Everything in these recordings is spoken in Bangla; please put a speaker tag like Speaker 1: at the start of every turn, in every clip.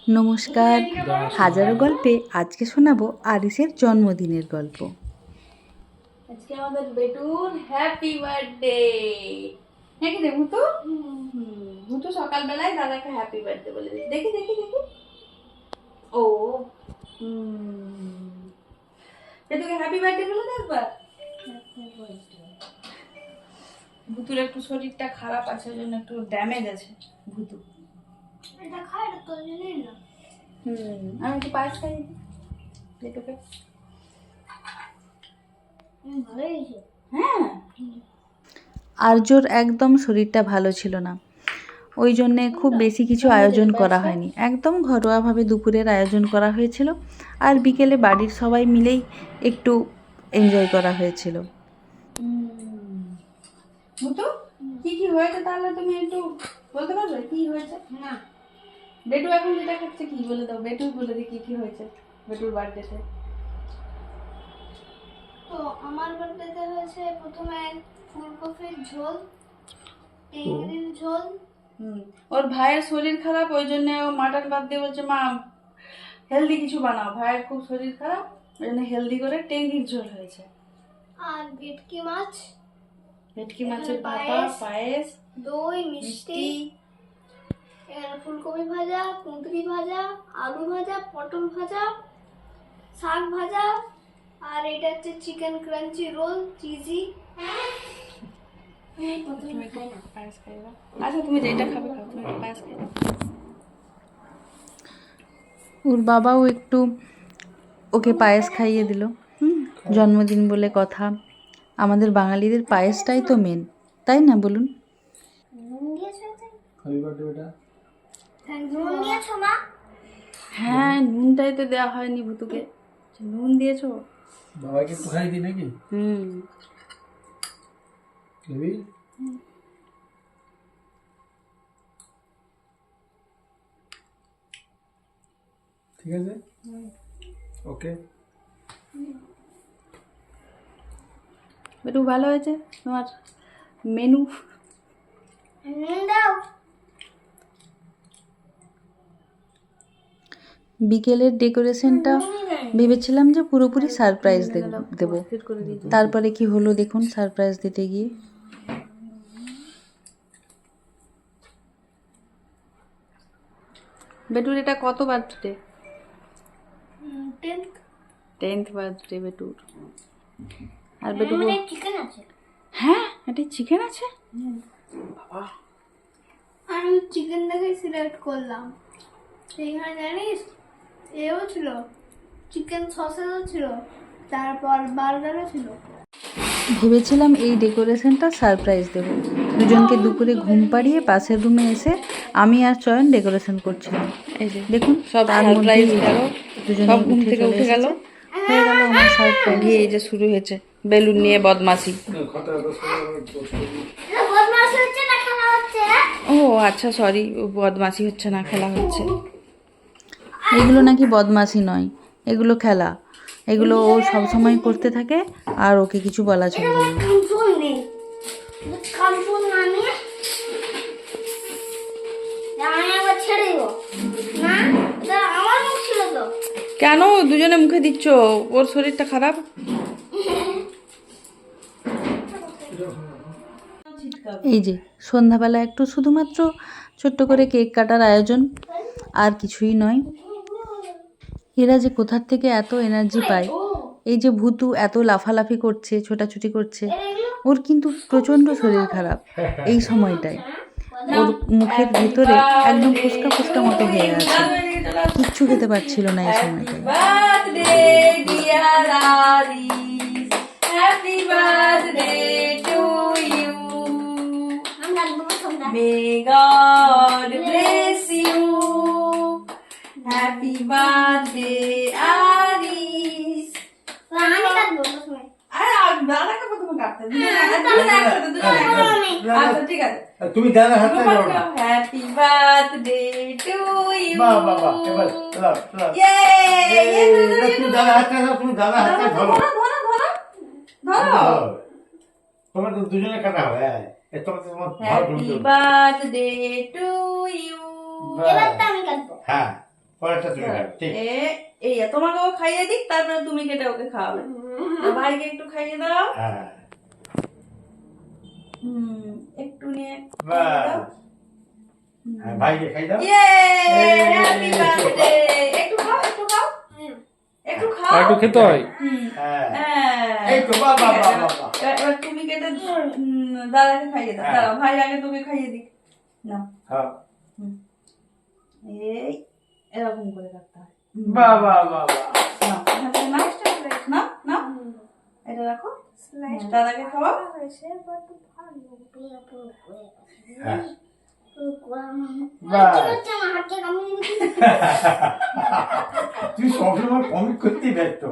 Speaker 1: নমস্কার। হাজারো গল্পে আজকে শোনাবো আরিসের জন্মদিনের গল্প।
Speaker 2: আজকে আমাদের বেটুর হ্যাপি বার্থডে। দেখি দে ভুতু, ভুতু সকালবেলায় দাদাকে হ্যাপি বার্থডে বলে দিচ্ছে। দেখি দেখি দেখি। ও বেটুকে হ্যাপি বার্থডে বলে দে একবার। ভুতুর একটু শরীরটা খারাপ আছে, ওই জন্য একটু ড্যামেজ আছে ভুতু। এটা খায় তো জানি না। আমি একটু পায়েস খাই বেটুকে। হ্যাঁ,
Speaker 1: আর্যর একদম শরীরটা ভালো ছিল না, ওই জন্যে খুব বেশি কিছু আয়োজন করা হয়নি। একদম ঘরোয়াভাবে দুপুরের আয়োজন করা হয়েছিল, আর বিকেলে বাড়ির সবাই মিলেই একটু এনজয় করা হয়েছিল।
Speaker 2: ভুতু কি কি হয়েছে তাহলে তুমি একটু বলতে পারবে কি হয়েছে? না, বেটু এখন যেটা খাচ্ছে কি বলে দাও, বেটু বলে দি কি কি হয়েছে বেটুর বার্থডেতে।
Speaker 3: তো আমার বার্থডেতে হয়েছে প্রথমে ফুলকপির ঝোল, চিংড়ির ঝোল।
Speaker 2: ওর ভাইয়ের শরীর খারাপ, ওই জন্য ও মাটন বাদ দিয়ে বলছে মা হেলদি কিছু বানাও। ভাইয়ের খুব শরীর খারাপ, ওই জন্য হেলদি করে টেঙ্গির ঝোল হয়েছে।
Speaker 3: আর ভেটকি মাছ,
Speaker 2: ভেটকি মাছের ভাপা, পায়েস,
Speaker 3: দই, মিষ্টি, ফুলকপি ভাজা, কুঁদরি ভাজা, আলু ভাজা, পটল ভাজা, শাক ভাজা, আর এটা হচ্ছে চিকেন ক্রাঞ্চি রোল, চিজি।
Speaker 2: পায়েস খাইবা? আচ্ছা তুমি যেটা খাবে খাও, তুমি পায়েস খাইবা।
Speaker 1: ওর বাবাও একটু ওকে পায়েস খাইয়ে দিল। জন্মদিন বলে কথা, আমাদের বাঙালিদের পায়েসটাই তো মেন, তাই না বলুন?
Speaker 2: হ্যাঁ, নুনটাই তো দেওয়া হয়নি ভুতুকে। নুন দিয়েছো?
Speaker 4: বাবাকে একটু খাই দিই নাকি? ঠিক আছে, ওকে।
Speaker 2: বেটু ভালো হয়েছে তোমার মেনু?
Speaker 1: বিকেলের ডেকোরেশনটা ভেবেছিলাম যে পুরোপুরি সারপ্রাইজ দেব, তারপরে কি হলো দেখুন সারপ্রাইজ দিতে গিয়ে।
Speaker 2: বেটুর এটা কত বার্থডে? 10th birthday বেটুর। আর বেটু
Speaker 3: চিকেন আছে।
Speaker 2: হ্যাঁ, এটা চিকেন আছে। বাবা,
Speaker 3: আমি চিকেন দেখে সিলেক্ট করলাম। সেইখানে জানিস এও ছিল, চিকেন সসেসও ছিল, তারপর বার্গারও ছিল।
Speaker 1: ভেবেছিলাম এই ডেকোরেশনটা সারপ্রাইজ দেব। দুজনকে দুপুরে ঘুম পাড়িয়ে পাশের রুমে এসে আমি আর চয়ন ডেকোরেশন করছিলাম।
Speaker 2: এই যে
Speaker 1: দেখুন
Speaker 2: সব
Speaker 1: তার
Speaker 2: সারপ্রাইজ
Speaker 1: মধ্যে
Speaker 2: গেল,
Speaker 1: দুজনে
Speaker 2: সব ঘুম থেকে
Speaker 1: চলে
Speaker 2: উঠে গেল,
Speaker 1: এসেছে। হয়ে গেল আমার সারপ্রাইজ।
Speaker 2: এই যে শুরু হয়েছে বেলুন নিয়ে বদমাশি।
Speaker 3: বদমাশি হচ্ছে না, খেলা হচ্ছে।
Speaker 2: ও আচ্ছা, সরি, বদমাশি হচ্ছে না, খেলা হচ্ছে।
Speaker 1: এগুলো নাকি বদমাশি নয়, এগুলো খেলা। এগুলো ও সবসময় করতে থাকে, আর ওকে কিছু বলা চলবে না।
Speaker 3: কামচুল নেই, কামচুল না নিয়ে আমি একবার ছেড়ে দিব না। এটা আমার মুখ ছিল তো।
Speaker 2: কেন দুজনে মুখে দিচ্ছ? ওর শরীরটা খারাপ।
Speaker 1: এই যে সন্ধ্যাবেলা একটু শুধুমাত্র ছোট্ট করে কেক কাটার আয়োজন, আর কিছুই নয়। এরা যে কোথার থেকে এত এনার্জি পায়। এই যে ভুতু এত লাফালাফি করছে, ছোটাছুটি করছে, ওর কিন্তু প্রচণ্ড শরীর খারাপ এই সময়টায়। ওর মুখের ভেতরে একদম ফুসকা ফুসকা মতো হয়ে আছে, কিচ্ছু খেতে পারছিল না এই সময়টায়।
Speaker 2: Happy birthday to you. May God bless you. Happy birthday, Aris.
Speaker 3: আমি কাটবো প্রথমে।
Speaker 2: দাদাকে প্রথমে কাটতে আচ্ছা ঠিক আছে।
Speaker 4: তুমি দাদা হাতে ধরো না।
Speaker 2: Happy birthday to you.
Speaker 4: বাবা এবার তুমি দাদা হাতে ধরো, তুমি দাদা হাতে ধরো। তোমার তো দুজনে কাটা হবে।
Speaker 2: Happy birthday to you.
Speaker 3: এবারটা আমি কাটবো।
Speaker 4: হ্যাঁ, পরেরটা তুমি খাবে ঠিক
Speaker 2: এই তোমাকেও খাইয়ে দিক, তারপরে তুমি কেটে ওকে খাওয়াবে। তো ভাইকে একটু খাইয়ে দাও।
Speaker 4: হ্যাঁ
Speaker 2: একটু নিয়ে
Speaker 4: বাহ।
Speaker 2: খাইয়ে দাও।
Speaker 4: হ্যাঁ, ভাইকে খাই দাও
Speaker 2: ইয়ে, হ্যাপি বার্থডে। একটু খাও, একটু খাও, একটু খাও।
Speaker 5: আর একটু খেতে হয়।
Speaker 4: হ্যাঁ
Speaker 2: হ্যাঁ।
Speaker 4: এই তো বাহ বাহ বাহ বাহ বাহ।
Speaker 2: এবার তুমি কেটে দাদাকে খাইয়ে দাও।
Speaker 4: হ্যাঁ।
Speaker 2: দাঁড়াও, ভাই আগে তোকে খাইয়ে দিক। না,
Speaker 4: হ্যাঁ
Speaker 2: এই এরকম করে রাখতে হয়।
Speaker 4: বাহ বাহ বাহ বাহ।
Speaker 2: নাও, এখান থেকে নাও, নাও, নাও। এটা রাখো, দাদাকে খাওয়াও।
Speaker 4: হ্যাঁ বাহ। তুই সবসময় কমিট করতেই ব্যস্ত।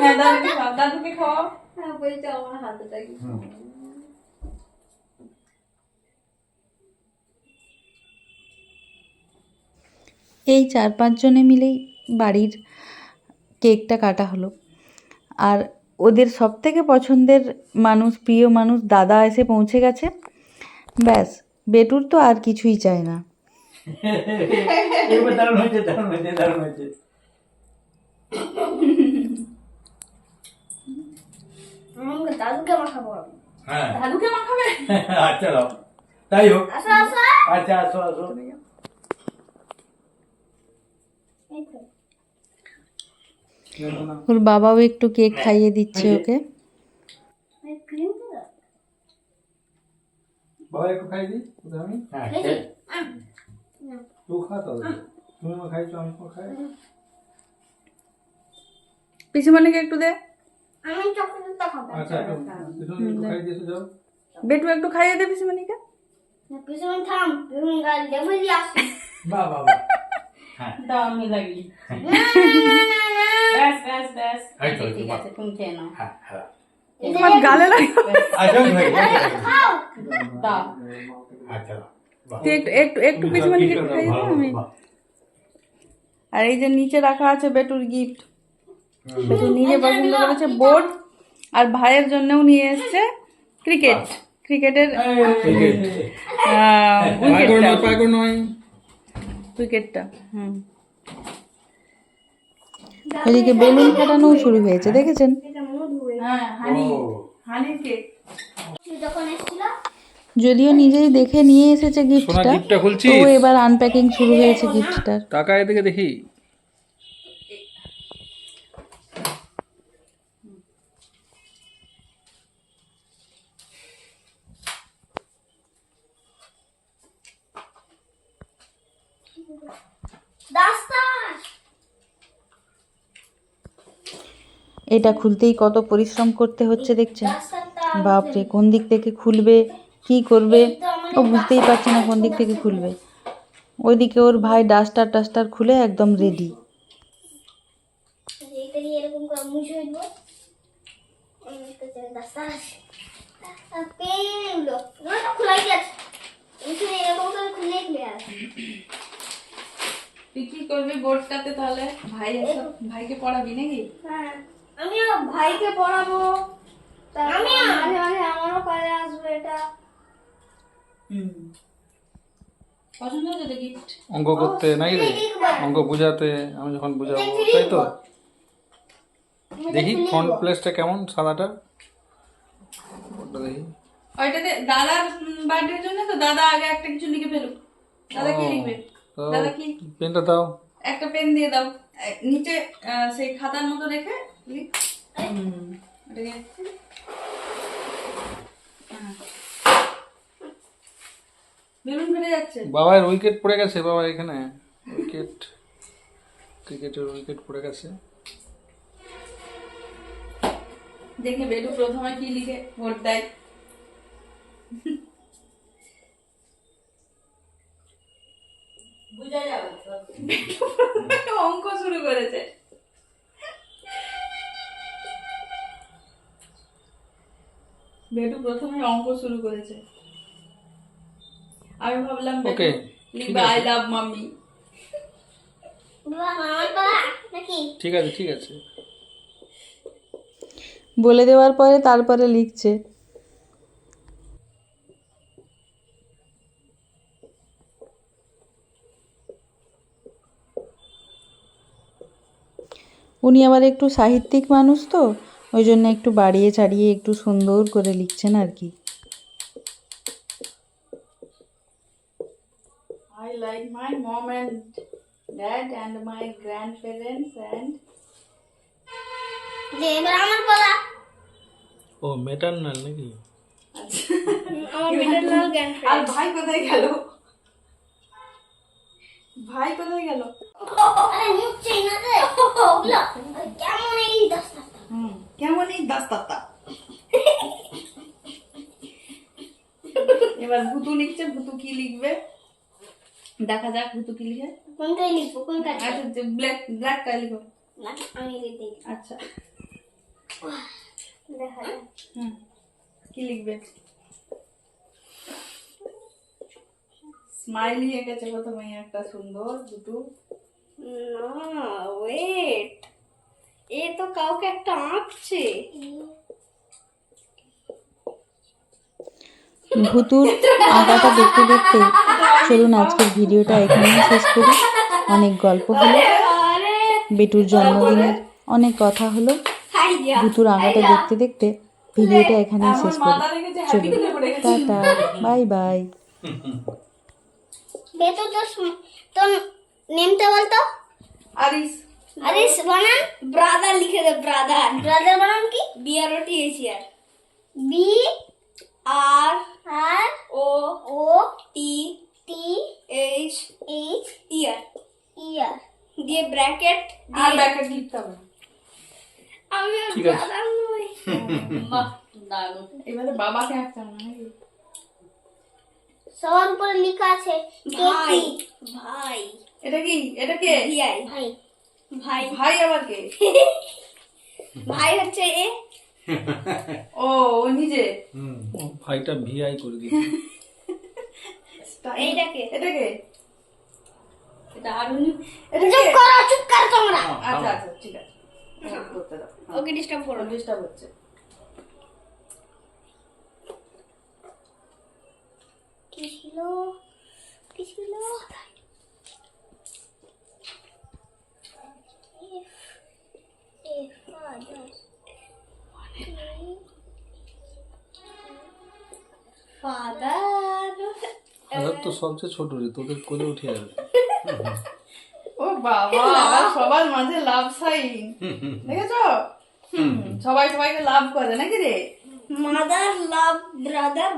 Speaker 2: হ্যাঁ, দাদাকে খাও, দাদুকে খাওয়াও। হ্যাঁ, বলছে আমার হাতটা কি।
Speaker 4: হুম।
Speaker 1: এই 4-5 জনে মিলেই বাড়ির কেকটা কাটা হলো। আর ওদের সবথেকে পছন্দের মানুষ, প্রিয় মানুষ দাদা এসে পৌঁছে গেছে। ব্যাস, বেটুর তো আর কিছুই চায় না।
Speaker 4: এবার দারুণ হয়েছে, দারুণ হয়েছে, দারুণ হয়েছে।
Speaker 3: দাদুকে মাখাবো আমি।
Speaker 4: হ্যাঁ
Speaker 2: দাদুকে মাখাবে?
Speaker 4: আচ্ছা দাও, তাই হোক।
Speaker 3: আসো আসো।
Speaker 4: আচ্ছা আসো আসো।
Speaker 3: এই তো।
Speaker 1: ওর বাবাও একটু কেক খাইয়ে দিচ্ছে ওকে।
Speaker 3: এই ক্রিম তো দাও।
Speaker 5: বাবা একটু খাই দিই আমি।
Speaker 4: হ্যাঁ
Speaker 3: এই যে,
Speaker 5: তুই খা তবে, তুমি খাইছো আমি খাই।
Speaker 2: পিসিমণিকে একটু দে।
Speaker 3: আমি চকলেটটা খাবো।
Speaker 5: আচ্ছা একটু খাই দিয়েছো যাও।
Speaker 2: বেটু একটু খাইয়ে দে পিসিমণিকে।
Speaker 3: পিছনে থাম, তুমি গাড়ি লেবু দিয়ে আসো।
Speaker 4: বাহ বাহ বাহ। হ্যাঁ
Speaker 2: দাও, আমি লাগি।
Speaker 3: না, না, না, না।
Speaker 2: ব্যাস ব্যাস ব্যাস।
Speaker 4: এই তো,
Speaker 2: ঠিক আছে, তুমি খেয়ে নাও।
Speaker 4: হ্যাঁ হ্যাঁ।
Speaker 2: তোমার গালে লাগে।
Speaker 4: আচ্ছা ভাই
Speaker 3: খাও।
Speaker 2: দাও।
Speaker 4: আচ্ছা বাহ।
Speaker 2: তুই একটু পিসিমণিকে একটু খাইয়ে দাও আমি। আর এই যে নিচে রাখা আছে বেটুর গিফট। বেটু নিজে পছন্দ করেছে বোর্ড, আর ভাইয়ের জন্যও নিয়ে এসেছে ক্রিকেটের উইকেটটা।
Speaker 1: ওইদিকে বেলুন ফাটানোও শুরু হয়েছে, দেখেছেন?
Speaker 3: এটা মধু।
Speaker 2: হ্যাঁ, হানির কেক।
Speaker 3: যখন এসেছিল
Speaker 1: যদিও নিজেই দেখে নিয়ে এসেছে
Speaker 5: সোনা
Speaker 1: গিফটটা,
Speaker 5: গিফটটা
Speaker 1: তো
Speaker 5: খুলছিস?
Speaker 1: এবার আনপ্যাকিং শুরু হয়েছে গিফটটার।
Speaker 5: টাকা এদিকে দেখি।
Speaker 3: দাস্তার।
Speaker 1: এটা খুলতেই কত পরিশ্রম করতে হচ্ছে দেখছেন।
Speaker 3: দাস্তারটা
Speaker 1: বাপরে, কোন দিক থেকে খুলবে, কি করবে ও বুঝতেই পারছে না কোন দিক থেকে খুলবে। ওইদিকে ওর ভাই ডাস্টার খুলে একদম রেডি।
Speaker 3: এটা দিয়ে এরকম করে মুছে দিব। দাস্তার পেনগুলো না খোলাই গেছে। এখানে এরকম করে খুলে খুলে আছে।
Speaker 2: তুই কি করবি বোর্ডটাতে তাহলে? ভাইকে পড়াবি নাকি?
Speaker 3: হ্যাঁ, আমিও ভাইকে পড়াবো। আমি মাঝে মাঝে আমারও কাজে আসবে এটা।
Speaker 2: পছন্দ হচ্ছে তো গিফট?
Speaker 5: অঙ্ক করতে নাই রে, অঙ্ক বুঝাতে আমি যখন বুঝাবো, তাই তো। দেখি ফ্রন্ট প্লেসটা কেমন, সাদাটা ওটা দেখি।
Speaker 2: ওইটাতে দাদার বার্থডের জন্য তো দাদা আগে একটা কিছু লিখে ফেলুক। দাদা কি লিখবে?
Speaker 5: তো
Speaker 2: দাদা কি?
Speaker 5: পেনটা দাও।
Speaker 2: একটা পেন দিয়ে দাও, নিচে সেই খাতার মতো রেখে লিখ। ওটাকে বেলুন ফেটে যাচ্ছে।
Speaker 5: বাবার উইকেট পড়ে গেছে, বাবা এখানে উইকেট, ক্রিকেটের উইকেট পড়ে গেছে।
Speaker 2: দেখে বেলু প্রথমে কি লিখে ভোট দেয়। বুঝা যাবে অঙ্ক শুরু করেছে। বেটু প্রথমে অঙ্ক শুরু করেছে। আমি ভাবলাম
Speaker 5: ওকে,
Speaker 2: লিখবে আই লাভ মাম্মি।
Speaker 3: বাবা আমার বাবা নাকি?
Speaker 5: ঠিক আছে ঠিক আছে।
Speaker 1: বলে দেওয়ার পরে তারপরে লিখছে। উনি আবার একটু সাহিত্যিক মানুষ তো, ওই জন্য একটু বাড়িয়ে চাড়িয়ে একটু সুন্দর করে লিখছেন আর কি।
Speaker 2: I like my mom and dad and my grandparents and
Speaker 3: যে এবার আমার পালা।
Speaker 5: ও মেটার্নাল নাকি?
Speaker 3: আমার maternal
Speaker 2: আর
Speaker 3: grandparents।
Speaker 2: ভাই কোথায় গেল? ভাই কোথায় গেল?
Speaker 3: আরে মুচ্ছেই না রে। ওগুলা কেমন এই দাস্তা।
Speaker 2: কেমন এই দাস্তাতা? এবার ভুতু লিখছে, ভুতু কি লিখবে দেখা যাক। ভুতু কি লিখে?
Speaker 3: কোনটাই লিখবো কোনটা?
Speaker 2: আচ্ছা ব্ল্যাক কাই লিখো।
Speaker 3: না আমি লিখে
Speaker 2: আচ্ছা
Speaker 3: দেখা যাক।
Speaker 2: কি লিখবে? স্মাইলি এঁকেছে প্রথমে একটা সুন্দর ভুতু।
Speaker 3: না ওয়েট, এ তো কাউকে একটা আঁকছে।
Speaker 1: ভুতুর আঁকাটা দেখতে দেখতে চলুন আজকের ভিডিওটা এখানেই শেষ করি। অনেক গল্প হলো,
Speaker 3: আরে
Speaker 1: বেটুর জন্মদিনের অনেক কথা হলো।
Speaker 3: হাইয়া
Speaker 1: ভুতুর আঁকাটা দেখতে দেখতে ভিডিওটা এখানেই শেষ করি।
Speaker 2: মাথা রেখেছে হ্যাপি
Speaker 1: চলুন,
Speaker 2: করে রেখেছে।
Speaker 1: Tata, bye bye.
Speaker 3: বেতো তোর নেমটা বলতো।
Speaker 2: আরিস
Speaker 3: আরে বানান ব্রাদার লিখে দে। ব্রাদার ব্রাদার বানান কি? বি আর ও টি এইচ আর। বি আর আর ও ও টি টি এইচ এইচ ইয়ার ইয়ার দিয়ে ব্র্যাকেট
Speaker 2: আর ব্যাকেট লিখতে হবে।
Speaker 3: আমি আর
Speaker 5: ঠিক আছে।
Speaker 3: ব্রাদার নই।
Speaker 2: বাহ দারুণ। এবারে বাবাকে আঁকতে হবে নাকি?
Speaker 3: সবার উপরে লেখা আছে ভাই ভাই।
Speaker 2: এটা কি? এটা কে?
Speaker 3: ভাই ভাই ভাই
Speaker 2: ভাই আবার কে?
Speaker 3: ভাই হচ্ছে এ।
Speaker 2: ও ও নিজে।
Speaker 5: ও ভাইটা ভিআই করে দিয়েছে।
Speaker 3: এইটাকে
Speaker 2: এটা কে? এটা আরুনি। এটা
Speaker 3: চুপ
Speaker 2: কে?
Speaker 3: করো চুপ কর তোমরা।
Speaker 2: আচ্ছা আচ্ছা ঠিক আছে। করতে দাও।
Speaker 3: ওকে ডিস্টার্ব করো।
Speaker 2: ডিস্টার্ব হচ্ছে।
Speaker 3: কি ছিল কি ছিল? ফাদার
Speaker 5: আদার তো সবচেয়ে ছোট রে, তোদের কোলে উঠে যাবে।
Speaker 2: ও বাবা আবার সবার মাঝে লাভ সাইন দেখেছো? সবাই সবাইকে লাভ করে নাকি রে?
Speaker 3: মাদার লাভ ব্রাদার